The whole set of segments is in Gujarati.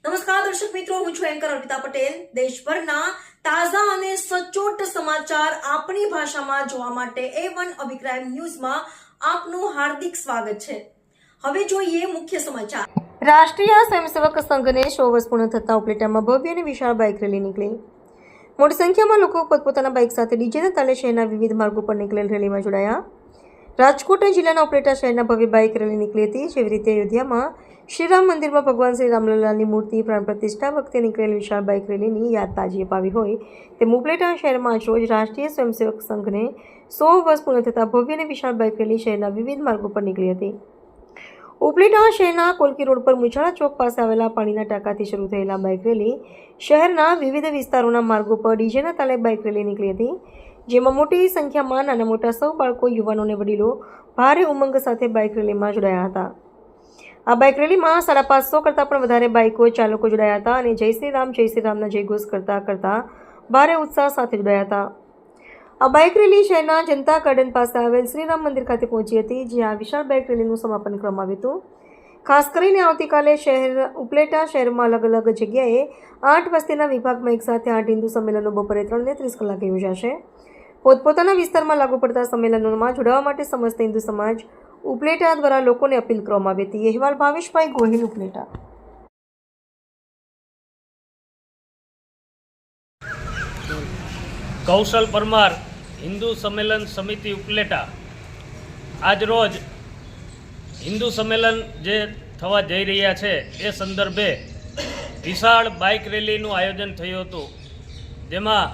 નમસ્કાર દર્શક મિત્રો, હું છું એન્કર અર્પિતા પટેલ। દેશભરના તાજા અને સચોટ સમાચાર આપણી ભાષામાં જોવા માટે A1 અભિપ્રાય ન્યૂઝમાં આપનું હાર્દિક સ્વાગત છે। હવે જોઈએ મુખ્ય સમાચાર। રાષ્ટ્રીય સ્વયંસેવક સંઘને 100 વર્ષ પૂર્ણ થતા ઉપલેટામાં ભવ્ય અને વિશાળ બાઇક રેલી નીકળી। મોટી સંખ્યામાં લોકો પોતપોતાના બાઇક સાથે ડીજેના તાલે શહેરના વિવિધ માર્ગો પર નીકળેલ રેલીમાં જોડાયા। રાજકોટ જિલ્લાના ઉપલેટા શહેરના ભવ્ય બાઇક રેલી નીકળી હતી। જેવી રીતે અયોધ્યામાં શ્રીરામ મંદિરમાં ભગવાન શ્રી રામલલ્લાની મૂર્તિ પ્રાણ પ્રતિષ્ઠા વખતે નીકળેલ વિશાળ બાઇક રેલીની યાદ તાજી અપાવી હોય તેમ ઉપલેટા શહેરમાં આજરોજ રાષ્ટ્રીય સ્વયંસેવક સંઘને 100 વર્ષ પૂર્ણ થતાં ભવ્ય અને વિશાળ બાઇક રેલી શહેરના વિવિધ માર્ગો પર નીકળી હતી। ઉપલેટા શહેરના કોલકી રોડ પર મુછાળા ચોક પાસે આવેલા પાણીના ટાંકાથી શરૂ થયેલા બાઇક રેલી શહેરના વિવિધ વિસ્તારોના માર્ગો પર ડીજેના તાલે બાઇક રેલી નીકળી હતી, જેમાં મોટી સંખ્યામાં નાના મોટા સૌ બાળકો, યુવાનો અને વડીલો ભારે ઉમંગ સાથે બાઇક રેલીમાં જોડાયા હતા। આ બાઇક રેલીમાં 550 કરતાં પણ વધારે બાઇકો ચાલકો જોડાયા હતા અને જય શ્રી રામના જયઘોષ કરતા ભારે ઉત્સાહ સાથે જોડાયા હતા। આ બાઇક રેલી શહેરના જનતા ગાર્ડન પાસે આવેલ શ્રીરામ મંદિર ખાતે પહોંચી હતી, જ્યાં વિશાળ બાઇક રેલીનું સમાપન કરવામાં આવ્યું હતું। ખાસ કરીને આવતીકાલે ઉપલેટા શહેરમાં અલગ અલગ જગ્યાએ 8 વસ્તીના વિભાગમાં એકસાથે 8 હિન્દુ સંમેલનો બપોરે 3:30 કલાકે યોજાશે। પોતપોતાના વિસ્તારમાં લાગુ પડતા સંમેલનોમાં જોડાવા માટે સમસ્ત હિન્દુ સમાજ ઉપલેટા દ્વારા લોકોને અપીલ કરવામાં આવી હતી। અહેવાલ ભાવેશભાઈ ગોહિલ, ઉપલેટા। કૌશલ પરમાર, હિન્દુ સંમેલન સમિતિ ઉપલેટા। આજ રોજ હિન્દુ સંમેલન જે થવા જઈ રહ્યા છે એ સંદર્ભે વિશાળ બાઇક રેલીનું આયોજન થયું હતું, જેમાં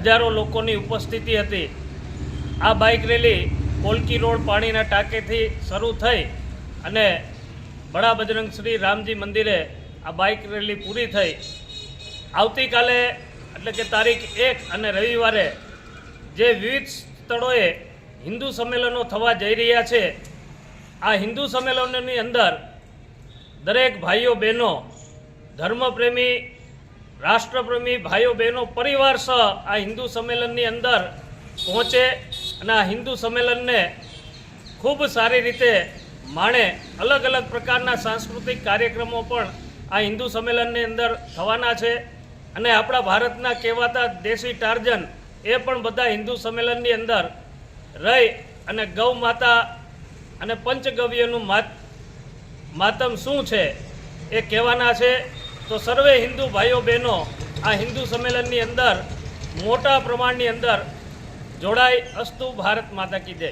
હજારો લોકોની ઉપસ્થિતિ હતી। આ બાઇક રેલી કોલકી રોડ પાણીના ટાંકેથી શરૂ થઈ અને બડા બજરંગ શ્રી રામજી મંદિરે આ બાઇક રેલી પૂરી થઈ। આવતીકાલે એટલે કે તારીખ 1 અને રવિવારે જે વિવિધ સ્થળોએ હિન્દુ સંમેલનો થવા જઈ રહ્યા છે, આ હિન્દુ સંમેલનોની અંદર દરેક ભાઈઓ બહેનો, ધર્મપ્રેમી, રાષ્ટ્રપ્રેમી ભાઈઓ બહેનો પરિવાર સહ આ હિન્દુ સંમેલનની અંદર પહોંચે અને આ હિન્દુ સંમેલનને ખૂબ સારી રીતે માણે। અલગ અલગ પ્રકારના સાંસ્કૃતિક કાર્યક્રમો પણ આ હિન્દુ સંમેલનની અંદર થવાના છે અને આપણા ભારતના કહેવાતા દેશી ટાર્જન એ પણ બધા હિન્દુ સંમેલનની અંદર રહી અને ગૌ માતા અને પંચગવ્યનું માતમ શું છે એ કહેવાના છે। તો સર્વે હિન્દુ ભાઈઓ બહેનો આ હિન્દુ સંમેલનની અંદર મોટા પ્રમાણની અંદર જોડાય। અસ્તુ ભારત માતા કી જય।